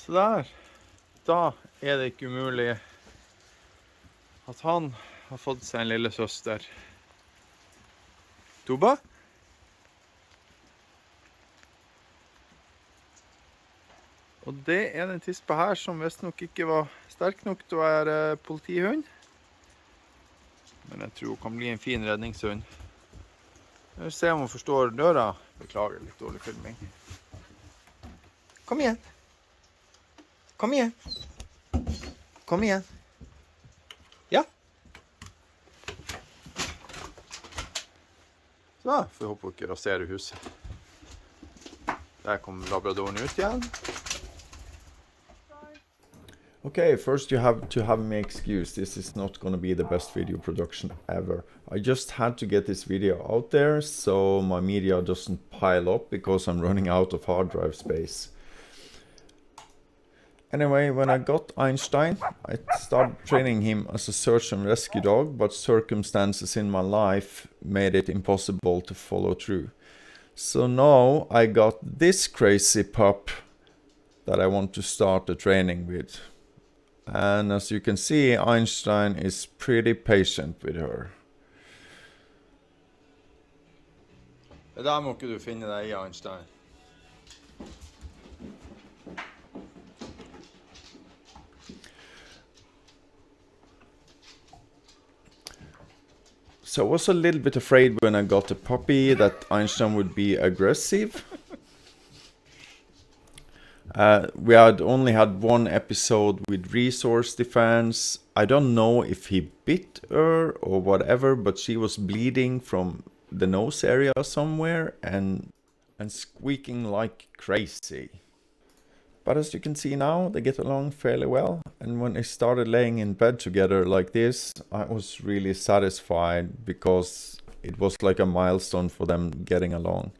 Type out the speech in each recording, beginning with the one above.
Så der. Da er det ikke umulig at han har fått seg en lille søster. Tuba? Og det er den tispa her som visst nok ikke var sterk nok til å være politihund. Men jeg tror hun kan bli en fin redningshund. Jeg vil se om hun forstår døra. Beklager litt dårlig filming. Kom igjen. Kom igjen. Kom igjen. Ja. Så, får vi håpe hun ikke raserer huset. Der kom labradoren ut igjen. Okay, first you have to have me excused. This is not going to be the best video production ever. I just had to get this video out there so my media doesn't pile up because I'm running out of hard drive space. Anyway, when I got Einstein, I started training him as a search and rescue dog, but circumstances in my life made it impossible to follow through. So now I got this crazy pup that I want to start the training with. And as you can see, Einstein is pretty patient with her. Det der må ikke du finne deg i, Einstein. So I was a little bit afraid when I got a puppy that Einstein would be aggressive. We had only had one episode with resource defense. I don't know if he bit her or whatever, but she was bleeding from the nose area somewhere and squeaking like crazy. But as you can see now, they get along fairly well. And when they started laying in bed together like this, I was really satisfied because it was like a milestone for them getting along.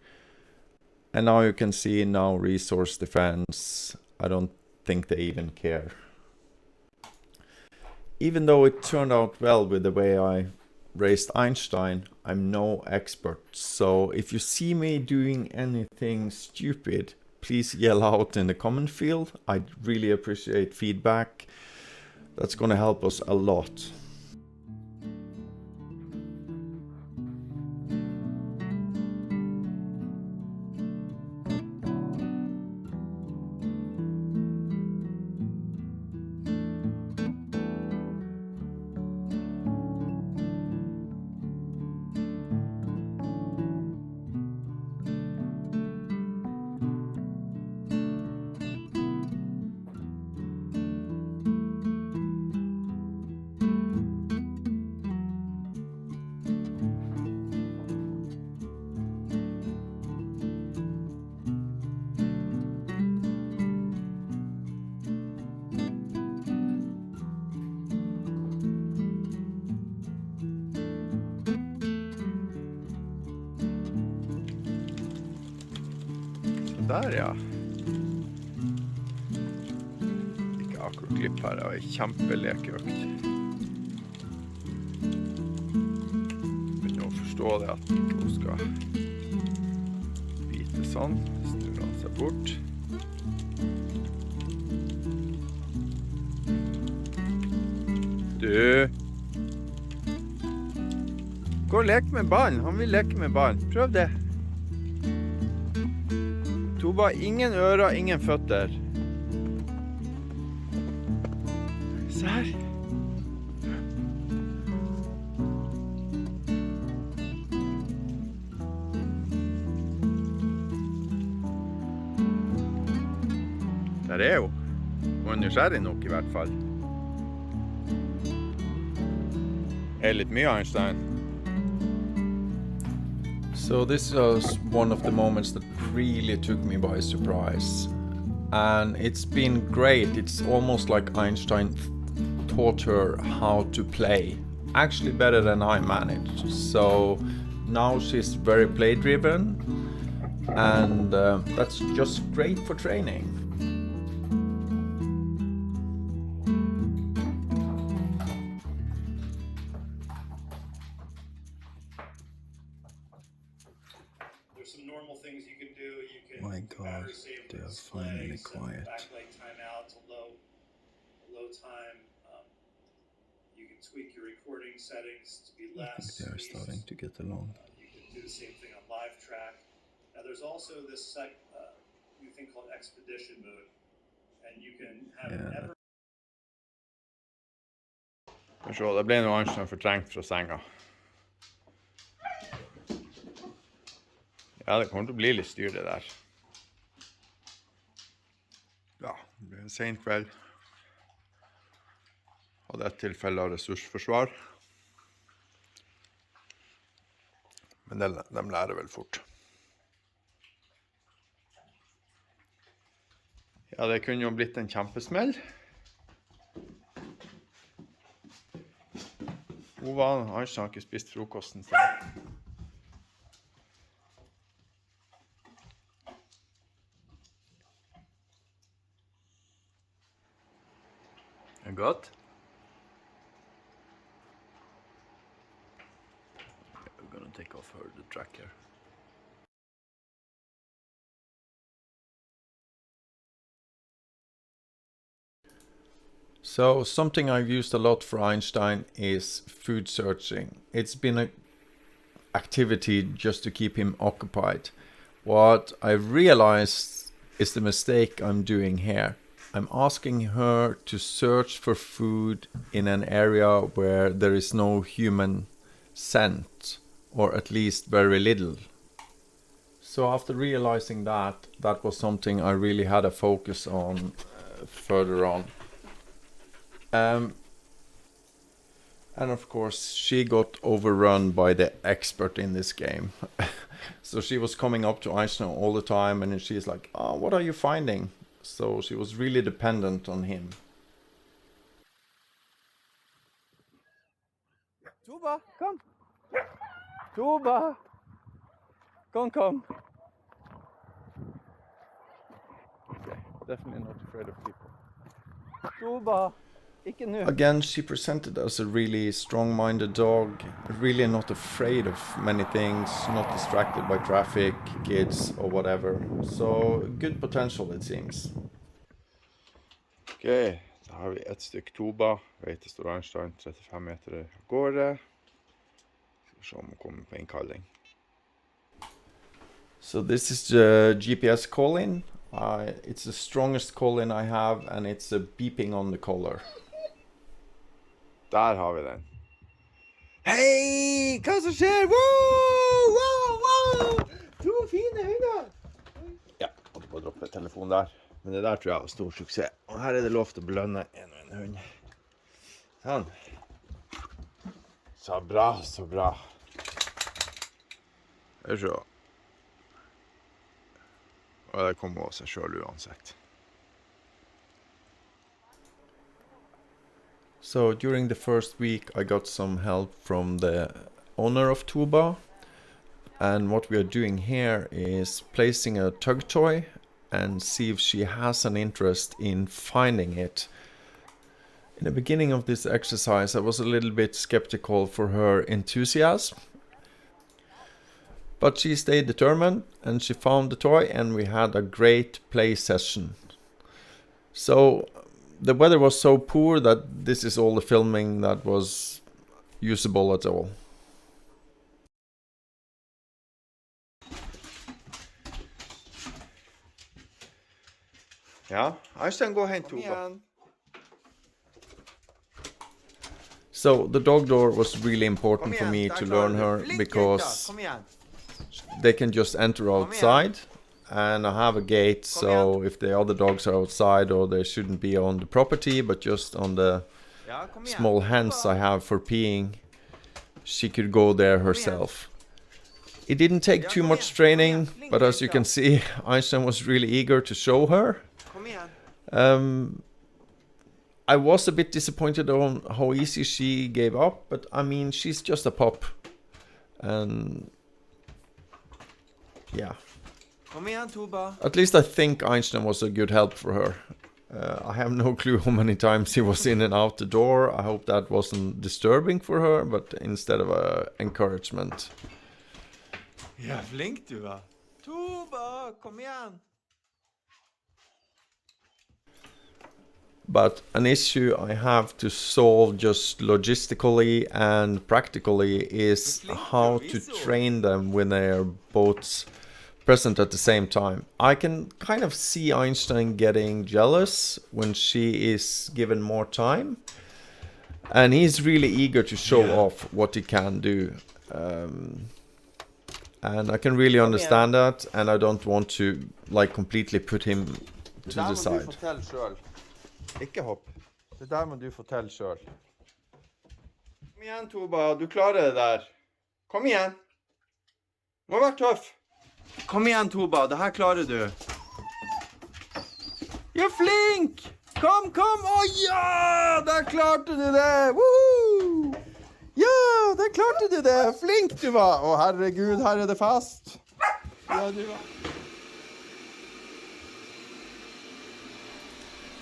And now you can see now resource defense. I don't think they even care. Even though it turned out well with the way I raised Einstein, I'm no expert. So if you see me doing anything stupid, please yell out in the comment field. I'd really appreciate feedback. That's gonna help us a lot. Der, ja. Ikke akkurat klipp her, det var en kjempelekeøkt. Begynner å forstå det at ikke hun skal bite sånn. Snur han seg bort. Du! Gå og lek med ballen. Han vil leke med ballen. Prøv det. Tuba, ingen ører, ingen føtter. Se her. Der er jo. Hun er nysgjerrig nok i hvert fall. Er litt mye, Einstein? So this was one of the moments that really took me by surprise. And it's been great. It's almost like Einstein taught her how to play. Actually better than I managed. So now she's very play driven. And that's just great for training. things you can do. You can My God, battery save they the are display, finally set quiet. the backlight timeout to low time. You can tweak your recording settings to be I think less. they are starting to get along. You can do the same thing on live track. Now there's also this new thing called expedition mode, and you can have ever. Så det ble noe annet som fortrengt fra senga. Ja, det kommer til å bli litt styr det der. Ja, det blir en sen kveld. Hadde et tilfelle av ressursforsvar. Men de lærer vel fort. Ja, det kunne jo blitt en kjempesmell. Ova, han har ikke spist frokosten sin. Er det godt? We're gonna take off the tracker. So something I've used a lot for Einstein is food searching. It's been an activity just to keep him occupied. What I've realized is the mistake I'm doing here. I'm asking her to search for food in an area where there is no human scent, or at least very little. So after realizing that was something I really had a focus on further on. And of course she got overrun by the expert in this game. So she was coming up to Einstein all the time, and she's like, "Oh, what are you finding?" So she was really dependent on him. Tuba, come. Tuba. Come. Okay, definitely not afraid of people. Tuba. Ikke nu. Again, she presented as a really strong-minded dog, really not afraid of many things, not distracted by traffic, kids, or whatever. So, good potential, it seems. Ok, da har vi et stykk Toba. Vet det står Einstein 35 meter av gårde. Skal vi se om hun kommer på innkalling. So this is the GPS call-in. It's the strongest call-in I have, and it's a beeping on the collar. Der har vi den. Hei, hva som skjer? Wow! 2 fine hunder! Ja, måtte bare droppe telefonen der. Men det der tror jeg var stor suksess. Og her er det lov til å belønne en og en hund. Sånn. Så bra. Hør så. Og det kommer også seg selv uansett. So during the first week I got some help from the owner of Tuba, and what we are doing here is placing a tug toy and see if she has an interest in finding it. In the beginning of this exercise I was a little bit skeptical for her enthusiasm, but she stayed determined and she found the toy, and we had a great play session. So the weather was so poor that this is all the filming that was usable at all. Ja, Einstein, gå hen, Tuba. So the dog door was really important for me to learn her, because they can just enter outside. And I have a gate, so if the other dogs are outside, or they shouldn't be on the property, but just on the small hens I have for peeing, she could go there herself. It didn't take too much training, but as you can see, Einstein was really eager to show her. I was a bit disappointed on how easy she gave up, but I mean, she's just a pup. And yeah. At least I think Einstein was a good help for her. I have no clue how many times he was in and out the door. I hope that wasn't disturbing for her, but instead of encouragement. Ja, flink du var. Tuba! Tuba, kom igen! But an issue I have to solve just logistically and practically is how to train them when they are both present at the same time. I can kind of see Einstein getting jealous when she is given more time, and he's really eager to show off what he can do. And I can really understand that, and I don't want to like completely put him to the side. Ikke hopp. Det der må du fortelle selv. Kom igjen, Tuba. Du klarer det der. Kom igjen. Må være tøff. Kom igjen, Tuba. Det her klarer du. Du er flink! Kom! Å ja! Der klarte du det! Woohoo! Ja, der klarte du det! Flink du var! Å herregud, her er det fast. Ja, du var.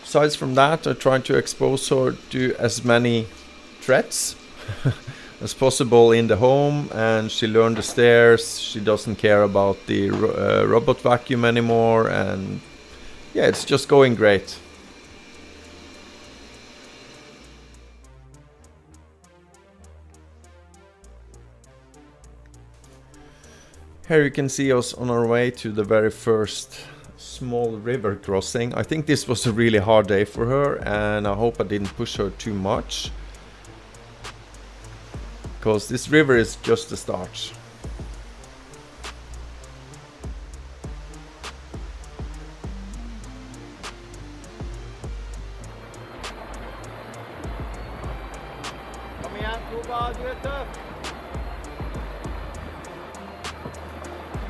Besides from that, I tried to expose her to as many threats as possible in the home, and she learned the stairs. She doesn't care about the robot vacuum anymore, and yeah, it's just going great. Here you can see us on our way to the very first small river crossing. I think this was a really hard day for her, and I hope I didn't push her too much, because this river is just the start. Kom igjen, Tuba. Du er tøff.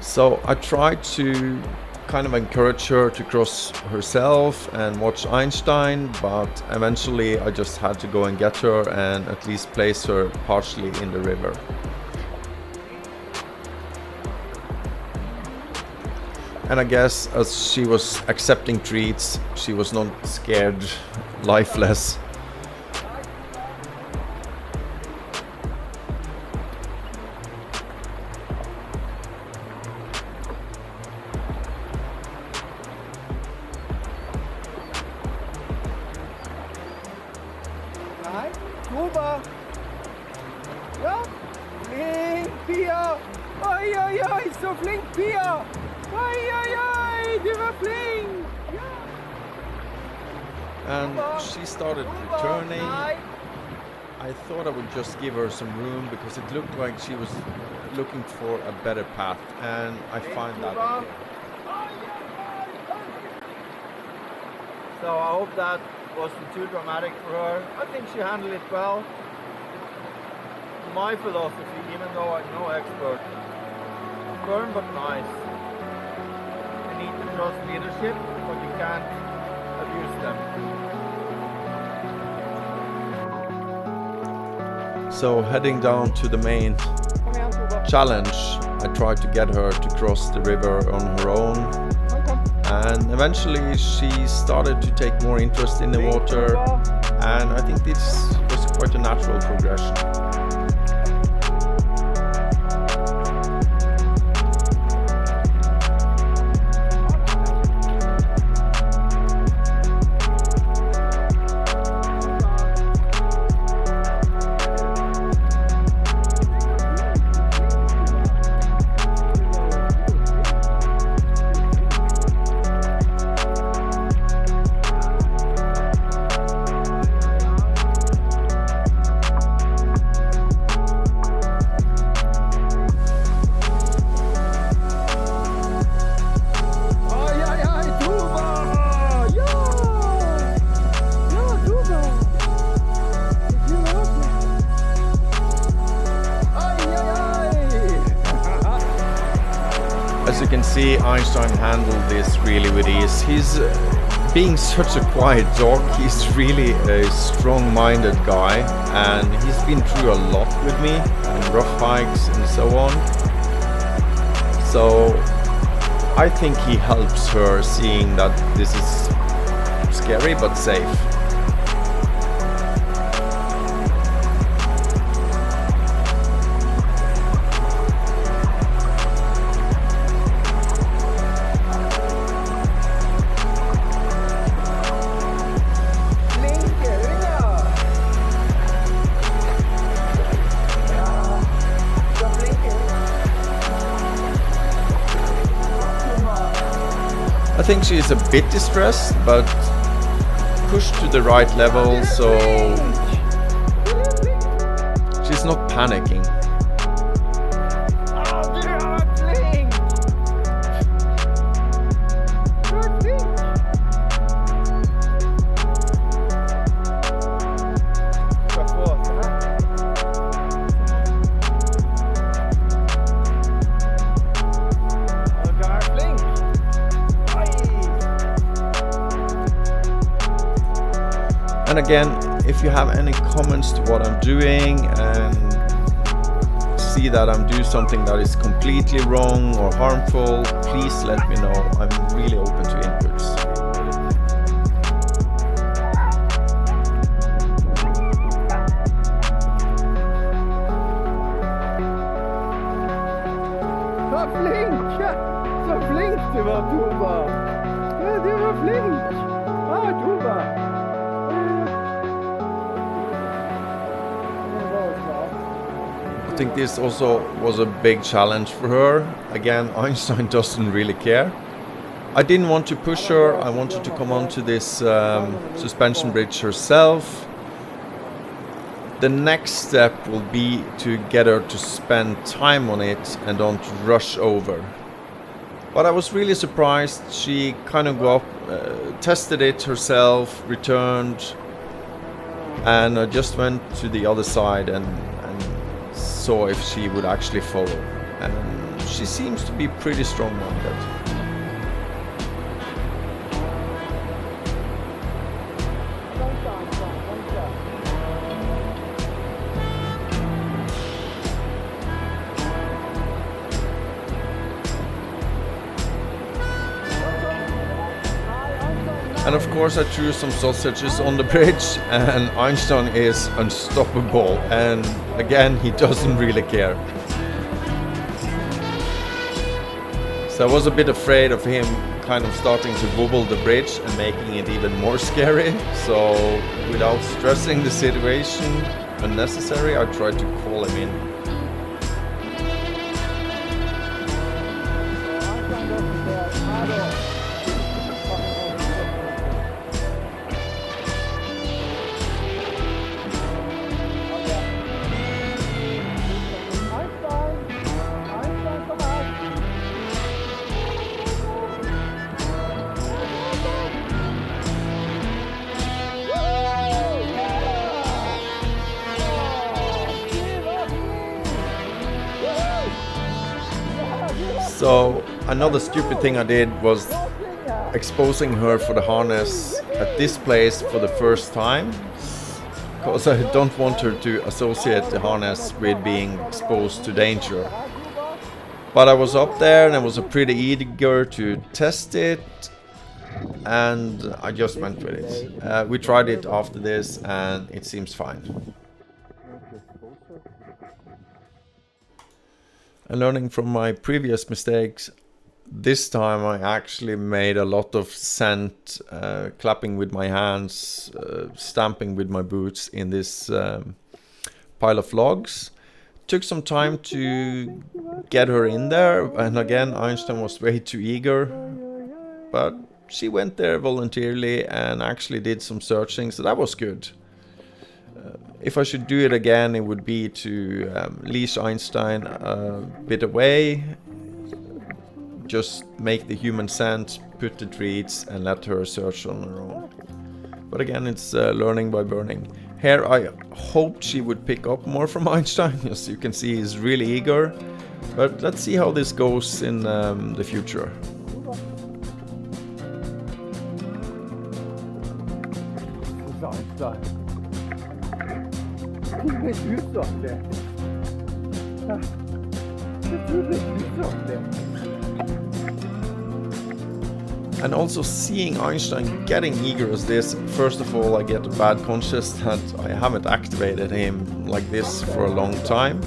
So I tried to kind of encourage her to cross herself and watch Einstein, but eventually I just had to go and get her and at least place her partially in the river. And I guess as she was accepting treats, she was not scared, lifeless. Nei, Tuba. Ja, flink Pia. Oi, så flink Pia. Oi, du var flink. Ja. And she started returning. I thought I would just give her some room because it looked like she was looking for a better path, and I find that okay. So I hope that wasn't too dramatic for her. I think she handled it well. My philosophy, even though I'm no expert, firm but nice. You need to trust leadership, but you can't abuse them. So heading down to the main challenge, I tried to get her to cross the river on her own, and eventually she started to take more interest in the water, and I think this was quite a natural progression. As you can see, Einstein handled this really with ease. He's being such a quiet dog, he's really a strong-minded guy, and he's been through a lot with me, and rough hikes and so on. So I think he helps her, seeing that this is scary but safe. I think she is a bit distressed, but pushed to the right level, so she's not panicking. And again, if you have any comments to what I'm doing and see that I'm doing something that is completely wrong or harmful, please let me know. I'm really open to inputs. Så flink! Så flink du var, Tuva! Ja, du var flink! Ja, Tuva! I think this also was a big challenge for her. Again, Einstein doesn't really care. I didn't want to push her. I wanted to come onto this suspension bridge herself. The next step will be to get her to spend time on it and don't rush over. But I was really surprised. She kind of got tested it herself, returned, and I just went to the other side and saw if she would actually follow. And she seems to be pretty strong-minded. And of course I threw some sausages on the bridge, and Einstein is unstoppable, and again he doesn't really care. So I was a bit afraid of him kind of starting to wobble the bridge and making it even more scary. So without stressing the situation unnecessary, I tried to call him in. So another stupid thing I did was exposing her for the harness at this place for the first time, because I don't want her to associate the harness with being exposed to danger. But I was up there and I was pretty eager to test it, and I just went with it. We tried it after this and it seems fine. And learning from my previous mistakes, this time I actually made a lot of scent, clapping with my hands, stamping with my boots in this pile of logs. Took some time to get her in there, and again Einstein was way too eager, but she went there voluntarily and actually did some searching, so that was good. If I should do it again, it would be to leash Einstein a bit away, just make the human scent, put the treats, and let her search on her own. But again, it's learning by burning. Here I hoped she would pick up more from Einstein. As you can see, he's really eager. But let's see how this goes in the future. And also seeing Einstein getting eager as this, first of all I get a bad conscience that I haven't activated him like this for a long time,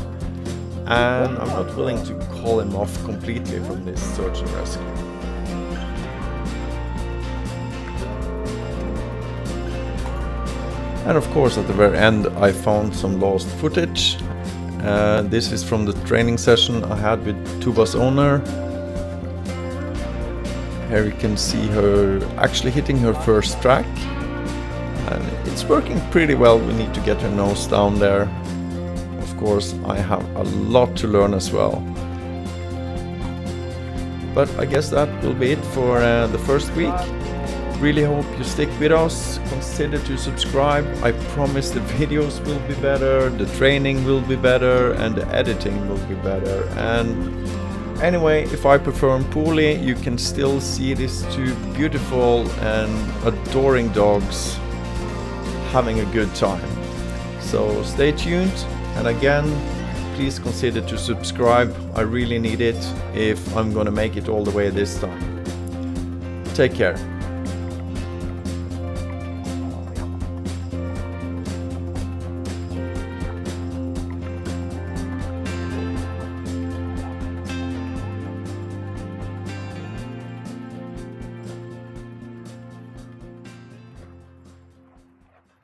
and I'm not willing to call him off completely from this search and rescue. And of course at the very end I found some lost footage. This is from the training session I had with Tuva's owner. Here you can see her actually hitting her first track. And it's working pretty well. We need to get her nose down there. Of course, I have a lot to learn as well. But I guess that will be it for the first week. Really hope you stick with us. Consider to subscribe. I promise the videos will be better, the training will be better, and the editing will be better. And anyway, if I perform poorly, you can still see these two beautiful and adoring dogs having a good time. So stay tuned, and again, please consider to subscribe. I really need it if I'm gonna make it all the way this time. Take care.